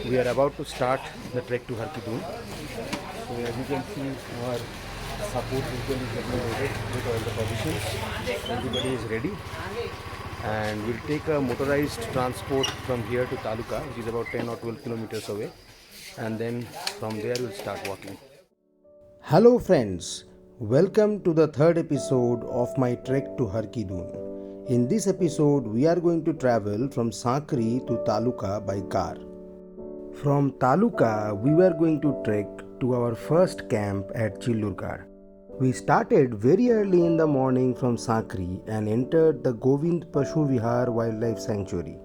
We are about to start the trek to Harkidun. So as you can see, our support vehicle is getting loaded with all the provisions. Everybody is ready, and we'll take a motorized transport from here to Taluka, which is about 10 or 12 kilometers away, and then from there we'll start walking. Hello friends, welcome to the third episode of my trek to Harkidun. In this episode, we are going to travel from Sakri to Taluka by car. From Taluka, we were going to trek to our first camp at Chillurgarh. We started very early in the morning from Sakri and entered the Govind Pashu Vihar Wildlife Sanctuary.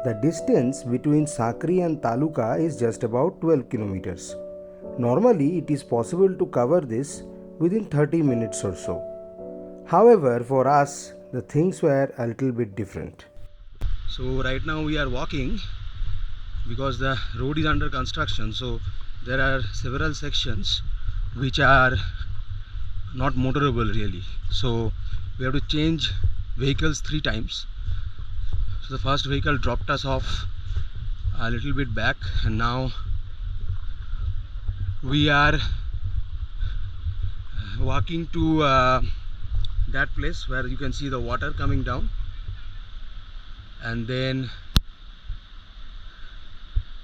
The distance between Sakri and Taluka is just about 12 kilometers. Normally, it is possible to cover this within 30 minutes or so. However, for us, the things were a little bit different. So right now we are walking because the road is under construction. So there are several sections which are not motorable really. So we have to change vehicles 3 times. So the first vehicle dropped us off a little bit back, and now we are walking to that place where you can see the water coming down, and then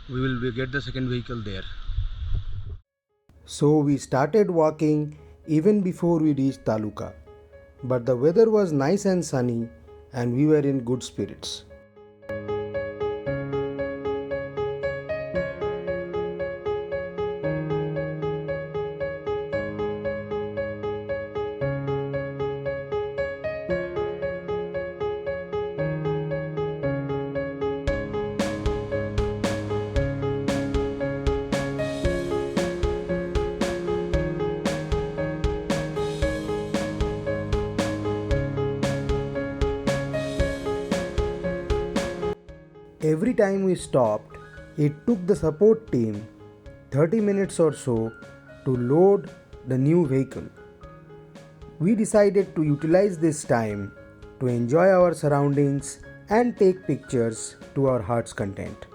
we will get the second vehicle there. So we started walking even before we reached Taluka. But the weather was nice and sunny and we were in good spirits. Every time we stopped, it took the support team 30 minutes or so to load the new vehicle. We decided to utilize this time to enjoy our surroundings and take pictures to our heart's content.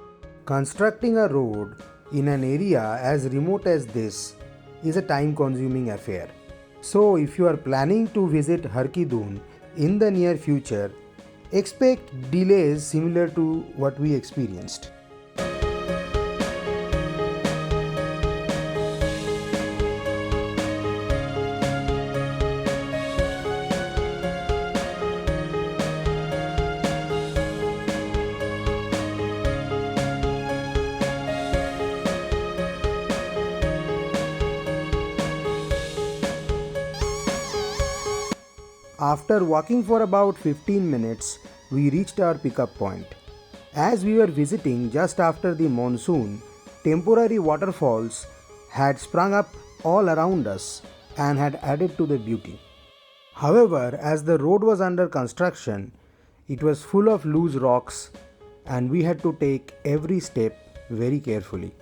Constructing a road in an area as remote as this is a time consuming affair. So, if you are planning to visit Harkidun in the near future, expect delays similar to what we experienced. After walking for about 15 minutes, we reached our pickup point. As we were visiting just after the monsoon, temporary waterfalls had sprung up all around us and had added to the beauty. However, as the road was under construction, it was full of loose rocks and we had to take every step very carefully.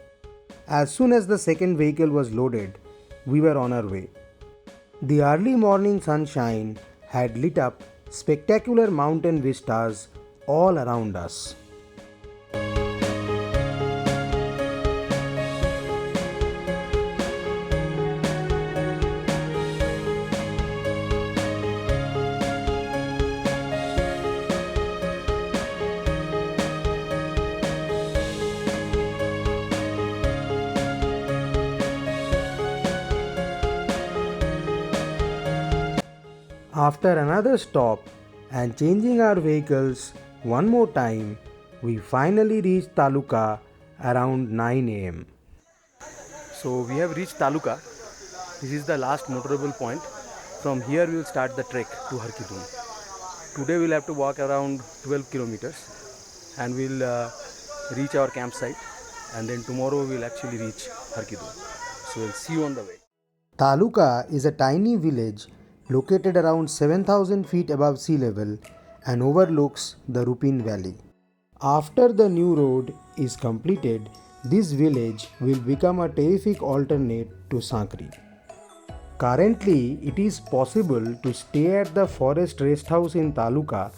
As soon as the second vehicle was loaded, we were on our way. The early morning sunshine had lit up spectacular mountain vistas all around us. After another stop and changing our vehicles one more time, we finally reached Taluka around 9 am. So we have reached Taluka. This is the last motorable point. From here we will start the trek to Harkidun. Today we'll have to walk around 12 kilometers and we'll reach our campsite, and then tomorrow we'll actually reach Harkidun. So we'll see you on the way. Taluka is a tiny village located around 7,000 feet above sea level and overlooks the Rupin Valley. After the new road, is completed, this village will become a terrific alternate to Sankri. Currently, it is possible to stay at the forest rest house in Taluka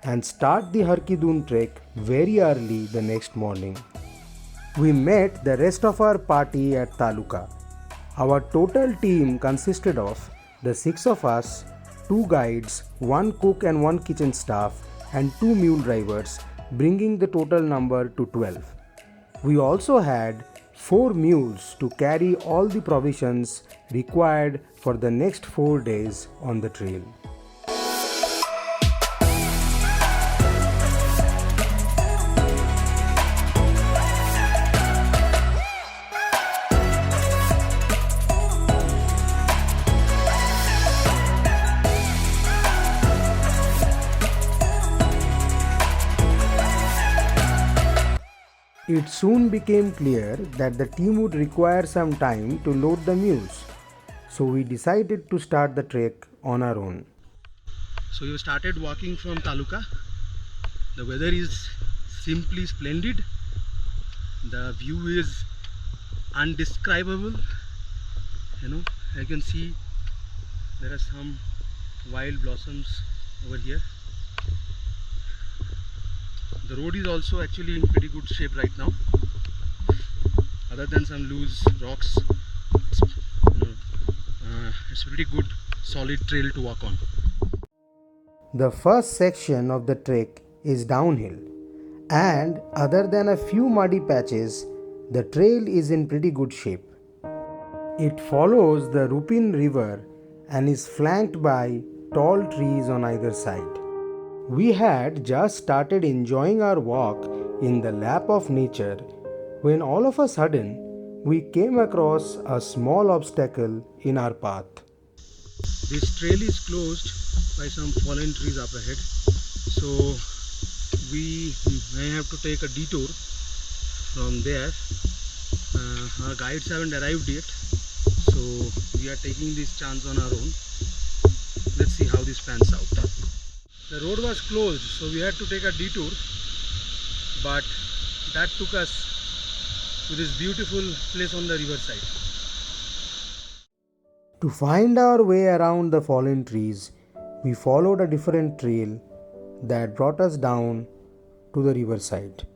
and start the Harkidun trek very early the next morning. We met the rest of our party at Taluka. Our total team consisted of the 6 of us, 2 guides, 1 cook and 1 kitchen staff, and 2 mule drivers, bringing the total number to 12. We also had 4 mules to carry all the provisions required for the next 4 days on the trail. It soon became clear that the team would require some time to load the mules, so we decided to start the trek on our own. So you started walking from Taluka. The weather is simply splendid. The view is undescribable. You know, I can see there are some wild blossoms over here. The road is also actually in pretty good shape right now. Other than some loose rocks, it's pretty good, solid trail to walk on. The first section of the trek is downhill, and other than a few muddy patches, the trail is in pretty good shape. It follows the Rupin River and is flanked by tall trees on either side. We had just started enjoying our walk in the lap of nature when all of a sudden we came across a small obstacle in our path. This trail is closed by some fallen trees up ahead, so we may have to take a detour from there. Our guides haven't arrived yet, so we are taking this chance on our own. Let's see how this pans out. The road was closed, so we had to take a detour, but that took us to this beautiful place on the riverside. To find our way around the fallen trees, we followed a different trail that brought us down to the riverside.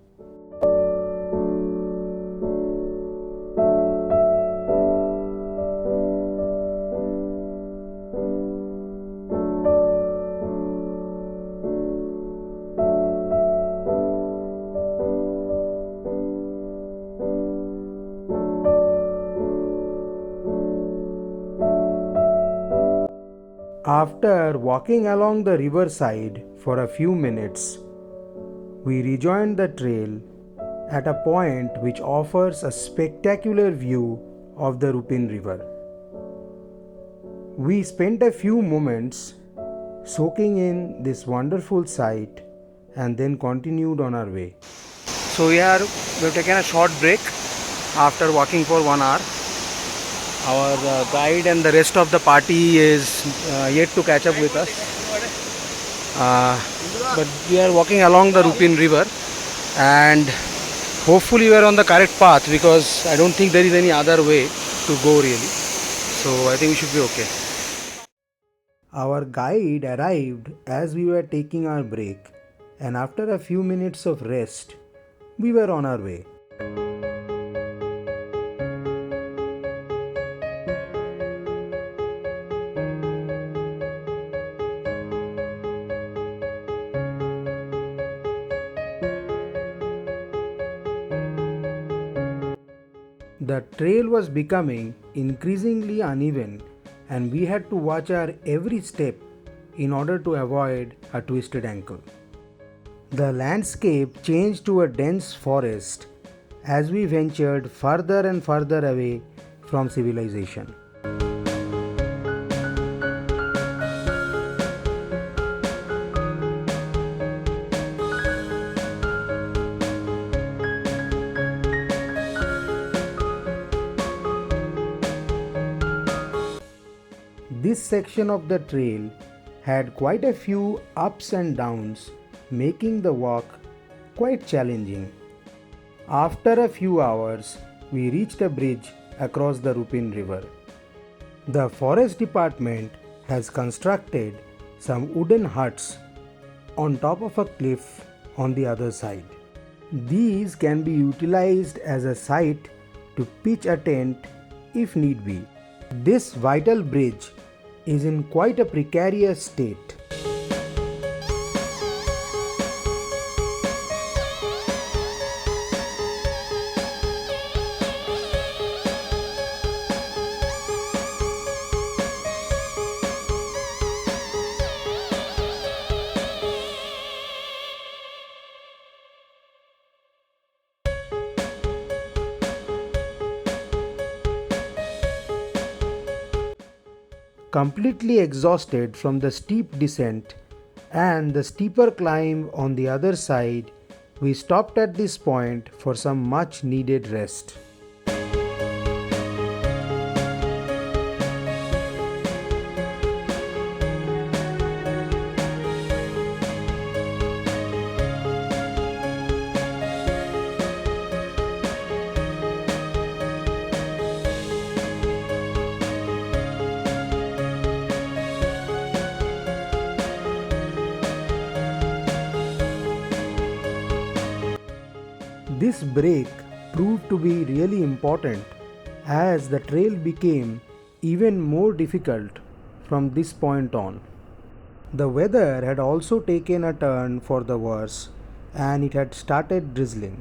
After walking along the riverside for a few minutes, we rejoined the trail at a point which offers a spectacular view of the Rupin River. We spent a few moments soaking in this wonderful sight and then continued on our way. So we've taken a short break after walking for 1 hour. Our guide and the rest of the party is yet to catch up with us. But we are walking along the Rupin River and hopefully we are on the correct path because I don't think there is any other way to go really. So I think we should be okay. Our guide arrived as we were taking our break, and after a few minutes of rest, we were on our way. The trail was becoming increasingly uneven, and we had to watch our every step in order to avoid a twisted ankle. The landscape changed to a dense forest as we ventured further and further away from civilization. This section of the trail had quite a few ups and downs, making the walk quite challenging. After a few hours, we reached a bridge across the Rupin River. The forest department has constructed some wooden huts on top of a cliff on the other side. These can be utilized as a site to pitch a tent if need be. This vital bridge is in quite a precarious state. Completely exhausted from the steep descent and the steeper climb on the other side, we stopped at this point for some much needed rest. This break proved to be really important as the trail became even more difficult from this point on. The weather had also taken a turn for the worse and it had started drizzling.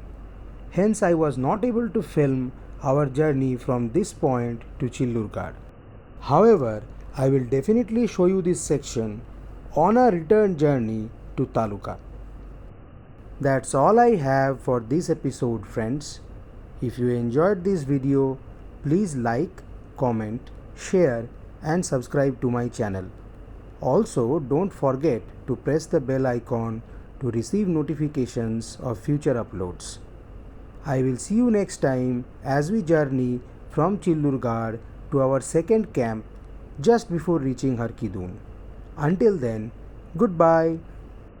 Hence, I was not able to film our journey from this point to Chillurgarh. However, I will definitely show you this section on our return journey to Taluka. That's all I have for this episode, friends. If you enjoyed this video, please like, comment, share and subscribe to my channel. Also, don't forget to press the bell icon to receive notifications of future uploads. I will see you next time as we journey from Chillurgarh to our second camp just before reaching Harkidun. Until then, goodbye.